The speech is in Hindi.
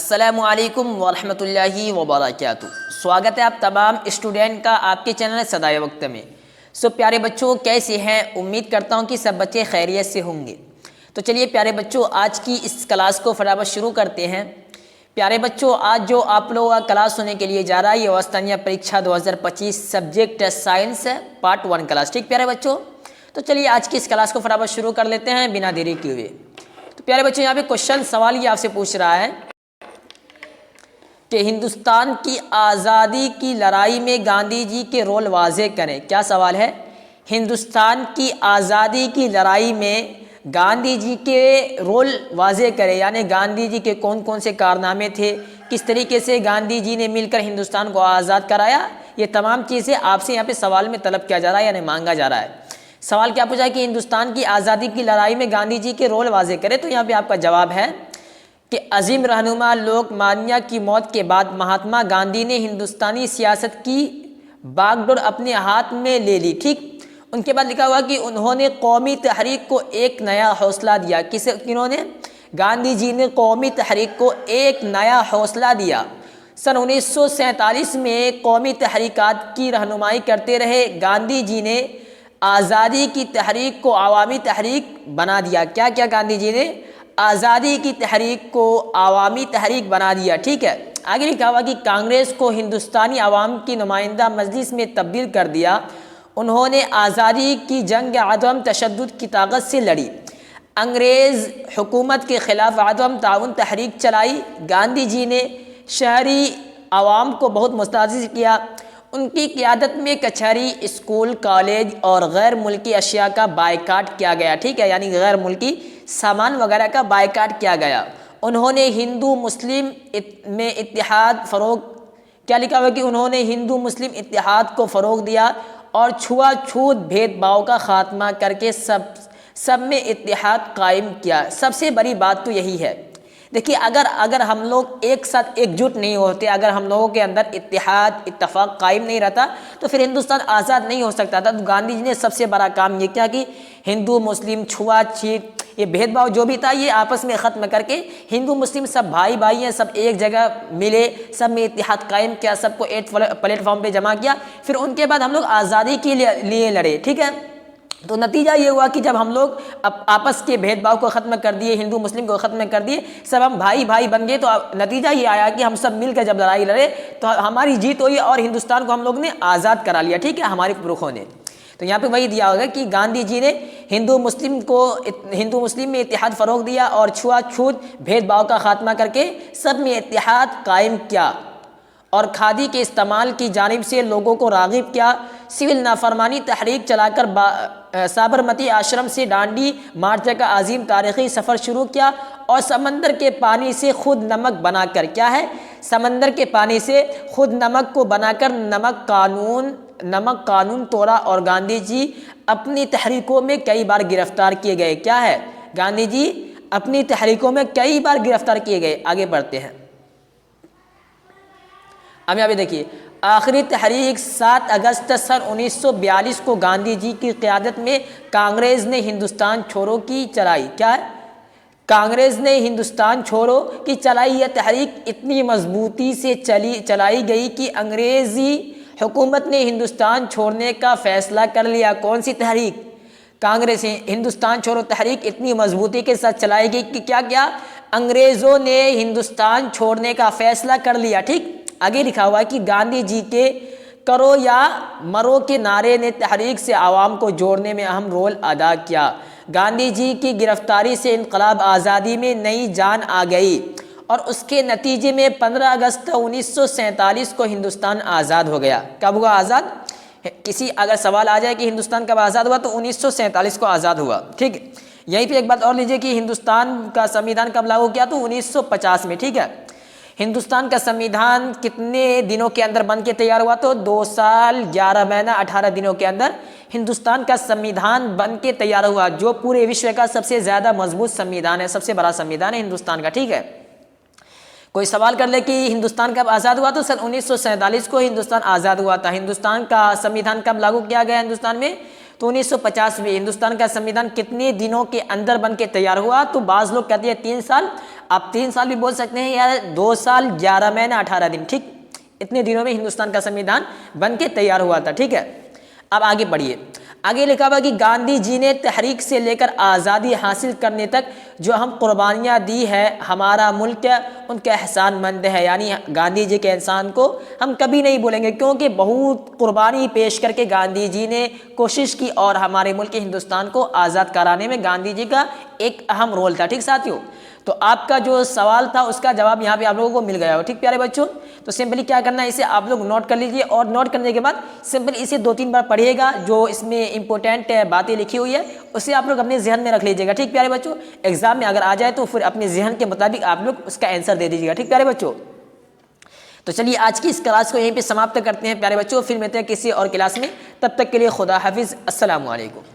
अस्सलामुअलैकुम वरहमतुल्लाहि वबरकातुहू। स्वागत है आप तमाम स्टूडेंट का आपके चैनल सदाए वक्त में। प्यारे बच्चों, कैसे हैं? उम्मीद करता हूं कि सब बच्चे खैरियत से होंगे। तो चलिए प्यारे बच्चों, आज की इस क्लास को फटाफट शुरू करते हैं। प्यारे बच्चों, आज जो आप लोगों का क्लास होने के लिए जा रहा है ये वस्तानिया परीक्षा 2025 सब्जेक्ट साइंस है, पार्ट 1 क्लास। ठीक प्यारे बच्चों, तो चलिए आज की इस क्लास को फटाफट शुरू कर लेते हैं बिना देरी किए हुए। तो प्यारे बच्चों, यहाँ पे क्वेश्चन सवाल ये आपसे पूछ रहा है कि हिंदुस्तान की आज़ादी की लड़ाई में गांधी जी के रोल वाज़े करें। क्या सवाल है? हिंदुस्तान की आज़ादी की लड़ाई में गांधी जी के रोल वाज़े करें, यानी गांधी जी के कौन कौन से कारनामे थे, किस तरीके से गांधी जी ने मिलकर हिंदुस्तान को आज़ाद कराया, ये तमाम चीज़ें आपसे यहाँ पे सवाल में तलब किया जा रहा है, यानी मांगा जा रहा है। सवाल क्या पूछा है कि हिंदुस्तान की आज़ादी की लड़ाई में गांधी जी के रोल वाज़े करें। तो यहाँ पर आपका जवाब है कि अजीम रहनुमा लोकमान्य की मौत के बाद महात्मा गांधी ने हिंदुस्तानी सियासत की बागडोर अपने हाथ में ले ली। ठीक, उनके बाद लिखा हुआ कि उन्होंने कौमी तहरीक को एक नया हौसला दिया। किन्होंने? गांधी जी ने कौमी तहरीक को एक नया हौसला दिया। सन 1947 में कौमी तहरीकात की रहनुमाई करते रहे गांधी जी ने आज़ादी की तहरीक को अवामी तहरीक बना दिया। क्या क्या गांधी जी ने? आज़ादी की तहरीक को अवामी तहरीक बना दिया। ठीक है, आगे लिखा हुआ कि कांग्रेस को हिंदुस्तानी अवाम की नुमाइंदा मजलिस में तब्दील कर दिया। उन्होंने आज़ादी की जंग अदम तशद्दुद की ताकत से लड़ी। अंग्रेज़ हुकूमत के ख़िलाफ़ अदम ताउन तहरीक चलाई। गांधी जी ने शहरी अवाम को बहुत मुताज़िर किया। उनकी क़ियादत में कचहरी, स्कूल, कॉलेज और गैर मुल्की अशिया का बायकाट किया गया। ठीक है, यानी गैर मुल्की सामान वगैरह का बायकाट किया गया। उन्होंने हिंदू मुस्लिम में इत्तेहाद फ़रोग, क्या लिखा हुआ कि उन्होंने हिंदू मुस्लिम इत्तेहाद को फ़रोग दिया और छुआछूत भेदभाव का ख़ात्मा करके सब में इत्तेहाद कायम किया। सबसे बड़ी बात तो यही है। देखिए, अगर हम लोग एक साथ एकजुट नहीं होते, अगर हम लोगों के अंदर इत्तेहाद इत्तफाक कायम नहीं रहता तो फिर हिंदुस्तान आज़ाद नहीं हो सकता था। तो गांधी जी ने सबसे बड़ा काम ये किया कि हिंदू मुस्लिम छुआछूत ये भेदभाव जो भी था ये आपस में ख़त्म करके हिंदू मुस्लिम सब भाई भाई हैं, सब एक जगह मिले, सब में इत्तेहाद कायम किया, सबको एक प्लेटफॉर्म पे जमा किया। फिर उनके बाद हम लोग आज़ादी के लिए लड़े। ठीक है, तो नतीजा ये हुआ कि जब हम लोग आपस के भेदभाव को ख़त्म कर दिए, हिंदू मुस्लिम को ख़त्म कर दिए, सब हम भाई भाई बन गए, तो नतीजा ये आया कि हम सब मिलकर जब लड़ाई लड़े तो हमारी जीत हुई और हिंदुस्तान को हम लोग ने आज़ाद करा लिया। ठीक है, हमारे पुरखों ने। तो यहाँ पे वही दिया होगा कि गांधी जी ने हिंदू मुस्लिम में इत्तेहाद फ़रोग दिया और छुआछूत भेदभाव का ख़ात्मा करके सब में इत्तेहाद कायम किया और खादी के इस्तेमाल की जानिब से लोगों को राग़िब किया। सिविल नाफरमानी तहरीक चलाकर साबरमती आश्रम से डांडी मार्च का अजीम तारीख़ी सफ़र शुरू किया और समंदर के पानी से खुद नमक बनाकर, क्या है? समंदर के पानी से खुद नमक को बनाकर नमक कानून तोड़ा। और गांधी जी अपनी तहरीकों में कई बार गिरफ्तार किए गए। क्या है? गांधी जी अपनी तहरीकों में कई बार गिरफ्तार किए गए। आगे बढ़ते हैं। अब यहाँ पे देखिए, आखिरी तहरीक 7 अगस्त सन 1942 को गांधी जी की क़यादत में कांग्रेस ने हिंदुस्तान छोड़ो की चलाई। क्या है? कांग्रेस ने हिंदुस्तान छोड़ो की चलाई। यह तहरीक इतनी मजबूती से चलाई गई कि अंग्रेज़ी हुकूमत ने हिंदुस्तान छोड़ने का फ़ैसला कर लिया। कौन सी तहरीक? कांग्रेस हिंदुस्तान छोड़ो तहरीक इतनी मजबूती के साथ चलाई गई कि क्या अंग्रेज़ों ने हिंदुस्तान छोड़ने का फ़ैसला कर लिया। ठीक, आगे लिखा हुआ है कि गांधी जी के करो या मरो के नारे ने तहरीक से आवाम को जोड़ने में अहम रोल अदा किया। गांधी जी की गिरफ्तारी से इनकलाब आज़ादी में नई जान आ गई और उसके नतीजे में 15 अगस्त 1947 को हिंदुस्तान आज़ाद हो गया। कब हुआ आज़ाद? अगर सवाल आ जाए कि हिंदुस्तान कब आज़ाद हुआ तो 1947 को आज़ाद हुआ। ठीक, यहीं पे एक बात और लीजिए कि हिंदुस्तान का संविधान कब लागू किया? तो 1950 में। ठीक है, हिंदुस्तान का संविधान कितने दिनों के अंदर बन के तैयार हुआ? तो 2 साल 11 महीना 18 दिनों के अंदर हिंदुस्तान का संविधान बन के तैयार हुआ, जो पूरे विश्व का सबसे ज़्यादा मजबूत संविधान है, सबसे बड़ा संविधान है हिंदुस्तान का। ठीक है, कोई सवाल कर ले कि हिंदुस्तान कब आज़ाद हुआ तो सन 1947 को हिंदुस्तान आज़ाद हुआ था। हिंदुस्तान का संविधान कब लागू किया गया हिंदुस्तान में? तो 1950 में। हिंदुस्तान का संविधान कितने दिनों के अंदर बन के तैयार हुआ? तो बाज़ लोग कहते हैं 3 साल, आप 3 साल भी बोल सकते हैं या 2 साल 11 महीने 18 दिन, ठीक, इतने दिनों में हिंदुस्तान का संविधान बन के तैयार हुआ था। ठीक है, अब आगे पढ़िए। आगे लिखा हुआ कि गांधी जी ने तहरीक से लेकर आज़ादी हासिल करने तक जो हम कुर्बानियाँ दी है, हमारा मुल्क उनका एहसानमंद है। यानी गांधी जी के एहसान को हम कभी नहीं भूलेंगे, क्योंकि बहुत कुर्बानी पेश करके गांधी जी ने कोशिश की और हमारे मुल्क हिंदुस्तान को आज़ाद कराने में गांधी जी का एक अहम रोल था। ठीक साथियों, तो आपका जो सवाल था उसका जवाब यहाँ पे आप लोगों को मिल गया हो। ठीक प्यारे बच्चों, तो सिंपली क्या करना है, इसे आप लोग नोट कर लीजिए और नोट करने के बाद सिंपली इसे 2-3 बार पढ़िएगा। जो इसमें इंपॉर्टेंट बातें लिखी हुई है उसे आप लोग अपने जहन में रख लीजिएगा। ठीक प्यारे बच्चों, एग्जाम में अगर आ जाए तो फिर अपने जहन के मुताबिक आप लोग उसका आंसर दे दीजिएगा। ठीक प्यारे बच्चों, तो चलिए आज की इस क्लास को यहीं पे समाप्त करते हैं प्यारे बच्चों। फिर मिलते हैं किसी और क्लास में, तब तक के लिए खुदा हाफिज़, अस्सलामु अलैकुम।